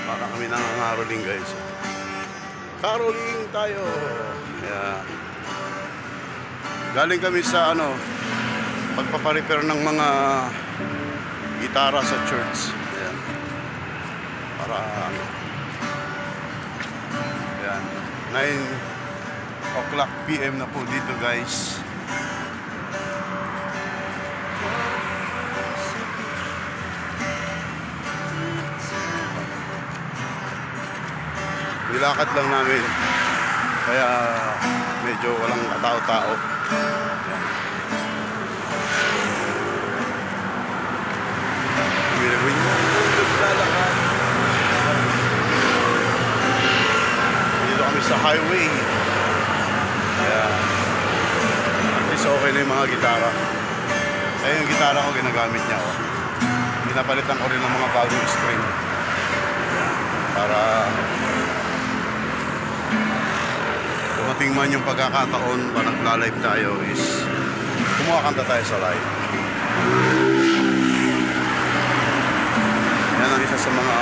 Para kami nangangaroling guys. Caroling tayo. Kaya galing kami sa pagpaparepair ng mga gitara sa church. Ayan. Para ayan. 9 o'clock PM na po dito guys. Nilakad lang namin, kaya medyo walang katao-tao. Dito kami sa highway, kaya at least okay na yung mga gitara. Kaya yung gitara ko ginagamit niya, pinapalitan ko rin ng mga bagong string para dumating man yung pagkakataon pa nagla-live tayo is kumakanta tayo sa live. Yan ang isa sa mga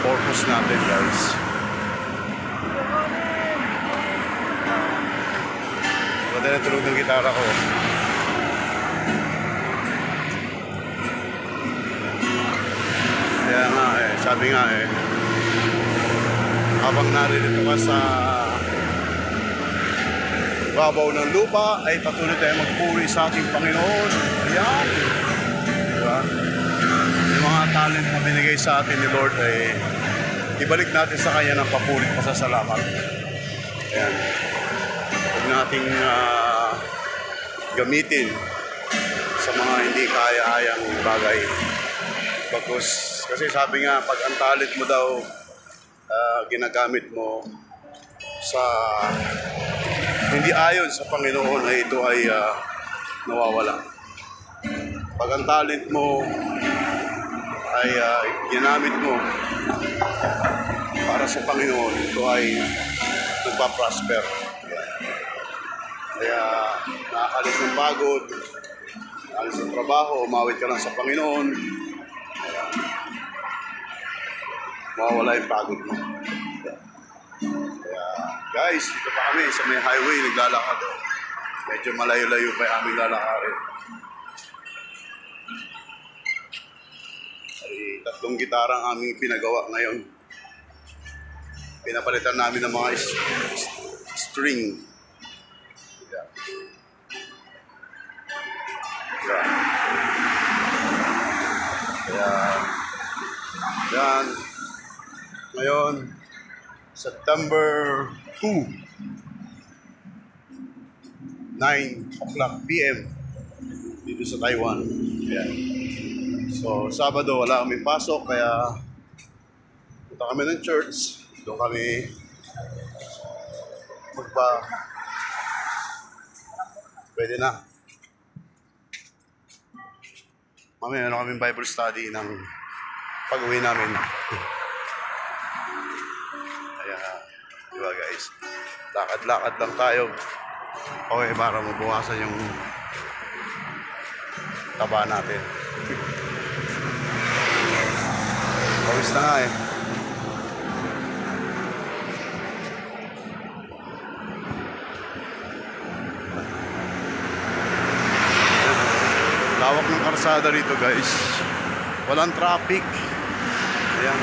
purpose natin guys. Maganda na tulog ng gitara ko. Kaya nga sabi nga habang naririto ka sa babaw ng lupa ay patuloy tayo magpuri sa ating Panginoon. Ayan. Diba? Yung mga talent na binigay sa atin ni Lord ay ibalik natin sa Kanya ng papuri at pasasalamat. Ayan. Huwag nating gamitin sa mga hindi kaya-ayang bagay. Kasi sabi nga, pag ang talent mo daw ginagamit mo sa hindi ayon sa Panginoon ay ito ay nawawala. Pag ang talent mo ay ginamit mo para sa Panginoon, ito ay nagpa-prosper. Kaya nakakalis ng pagod, alis ng trabaho, umawit ka lang sa Panginoon, mawawala yung pagod mo. Guys, dito pa kami sa may highway, naglalakad. Medyo malayo-layo pa yung aming lalakarin. Ay, 3 gitara ang aming pinagawa ngayon. Pinapalitan namin ng mga string. Yeah. Yeah. Kaya, yan. Ngayon, September 2, 9 o'clock PM dito sa Taiwan. Ayan. So, Sabado wala kami pasok, kaya punta kami ng church. Doon kami pwede na. Mamaya meron kaming Bible study ng pag-uwi namin. Diba guys, lakad-lakad lang tayo. Okay, para mabawasan yung taba natin. Pawis na nga Lawak ng karsada rito guys. Walang traffic. Ayan.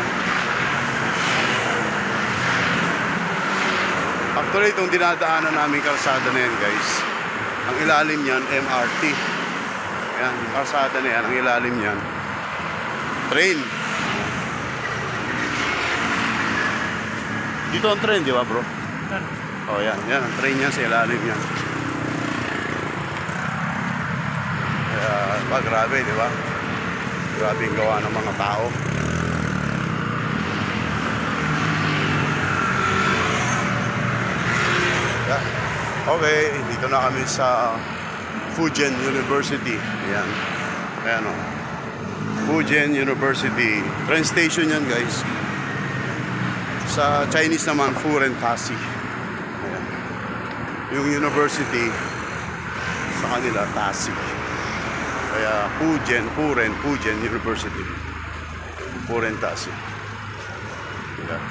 Actually, itong dinadaanan namin karsada na yan guys, ang ilalim yan, MRT. Ayan, yung karsada na yan, ang ilalim yan, train. Dito ang train, di ba bro? Oh, yan, ang train yan, sa ilalim yan. Kaya, grabe, di ba? Grabe yung gawa ng mga tao. Okay, dito na kami sa Fujian University. Ayan. Ayan o. Fujian University. Train station yan guys. Sa Chinese naman, Furen Tasi. Ayan. Yung university sa kanila, Tasi. Kaya Fujian University. Furen Tasi. Yan.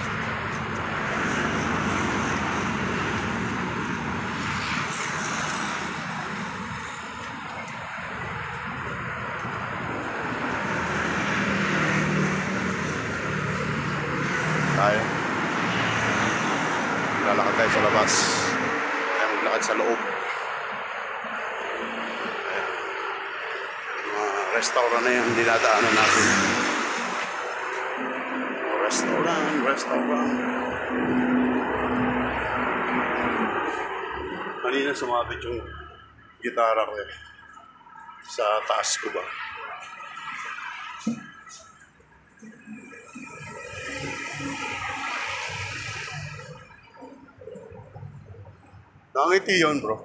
Tayo. Lalakad tayo sa labas. Tayo maglakad sa loob. Ayan. Mga restaurant na yung dinadaanan natin. Restaurant. Kanina sumabit yung gitara ko eh. Sa taas ko ba? Nangiti yun, bro.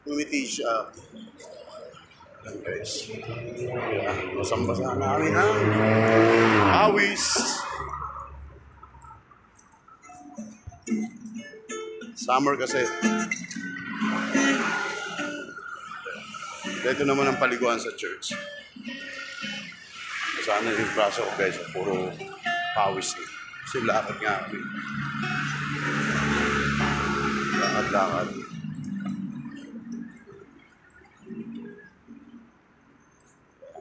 Ngumiti siya. Ayan, guys. Ayan, basang-basa namin ha. Awis. Summer kasi. Dito naman ang paliguan sa church. Sana yung braso ko, guys. Puro pawis na. Kasi lakad nga kami. Lakad.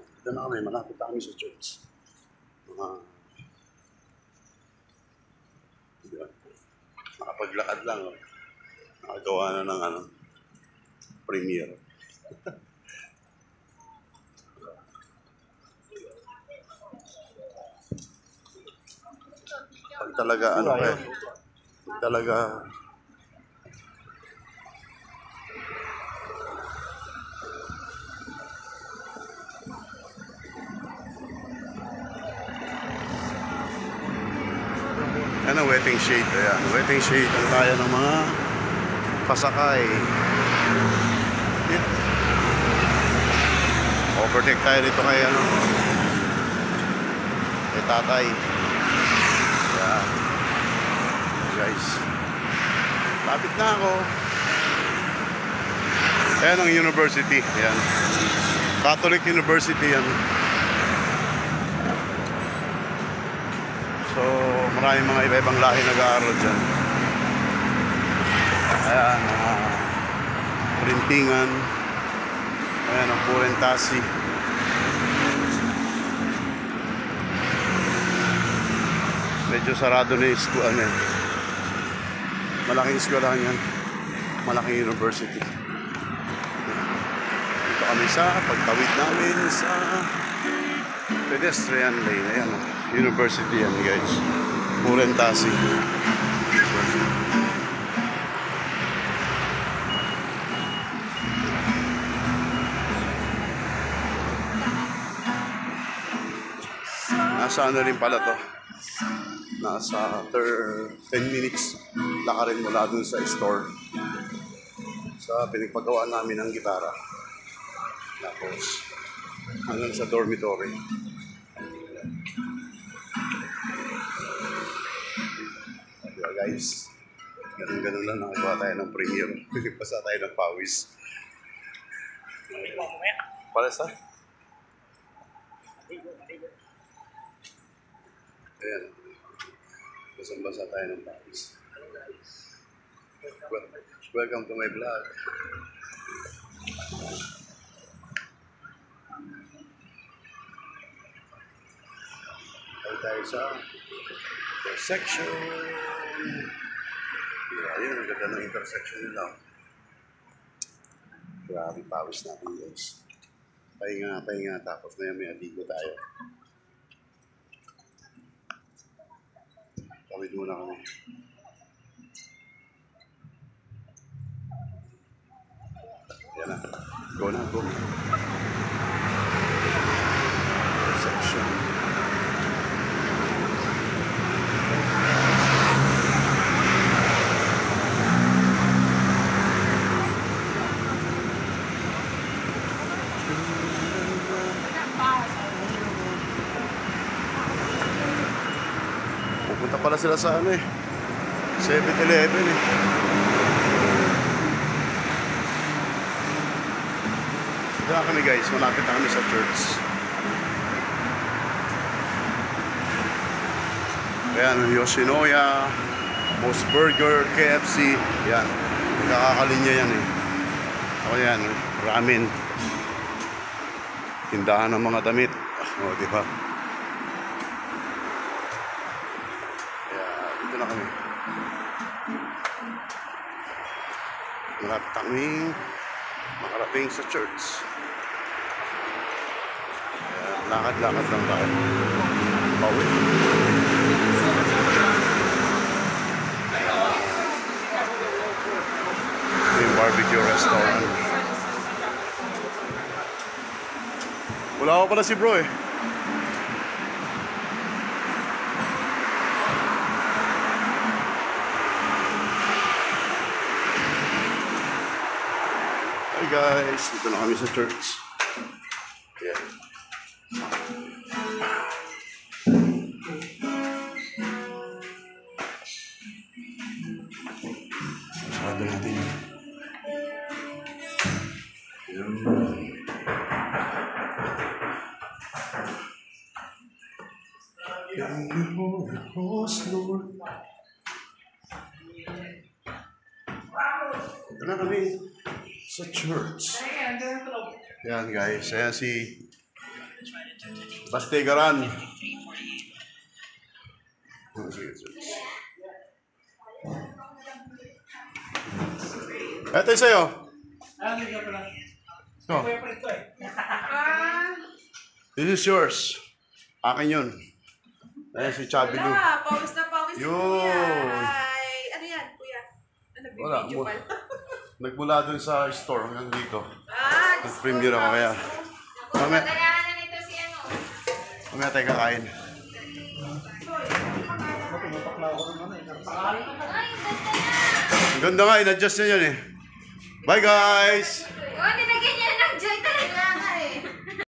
Dito na kami, malapit na kami sa church. Nakapaglakad lang. Nakagawa na ng premiere. Pag talaga, pag talaga, wetting shade. Ayan, wetting shade ang kaya ng mga pasakay. Overtake tayo dito kay kay tatay. Ayan. Guys, lapit na ako. Ayan ang university. Ayan, Catholic University yan. So, maraming mga iba-ibang lahi nag-aaral dyan. Ayan, printingan. Ayan, ang Purentasi. Medyo sarado na yung school. Malaking eskwelahan yan. Malaking university. Dito kami sa pagtawid namin sa pedestrian lane. Ayan, university yan, guys. Purentasi. Nasa rin pala to. Nasa 10 minutes lakarin mula dun sa store. Sa pinagpagawaan namin ng gitara. Tapos hanggang sa dormitory. Diba, guys? Ganun lang nakagawa tayo ng premiere. Pasa tayo ng pawis. Pares ha? Ayan. Basang-basa tayo ng pawis. Welcome to my vlog. Tayo sa intersection. Ayun, ang ganda ng intersection nila. Grabe pawis natin, guys. Pahinga, tapos may aligo tayo. Tawid muna kami. Yan na. Go na. Intersection. Pupunta pala sila sa 7-Eleven eh. Diyan kami, guys, malapit na kami sa church. Ayan, Yoshinoya, Moss Burger, KFC. Yan. Nakakalinya yan eh. O yan, ramen. Tindahan ng mga damit. O, di ba? Ayan, dito na kami. Malapit kaming makarating sa church. Ayan, lakad-lakad lang tayo. Bawi. Yung barbecue restaurant. Wala ko pala si bro eh. Hi guys, dito na kami sa church. Yeah. Sarado natin yun. Lord. Ito na kami sa church. Yan guys, ayan si Bastegaran. Ito yung sa'yo. Oh. This is yours. Akin yun. Ayan si Chubby Lou. Wala, pawis na pawis si Yun. Kuya. Ay, ano yan, Kuya? Ano, Wala, video pala? nagmula dun sa store hanggang dito. Ah, Nag-premiere ako kaya. Mamaya, Kailangan na nito si ano. mamaya tayo kakain. Ay, ganda na. Ang ganda nga, in-adjust niya yun eh. Bye guys! Oh, nilagyan niya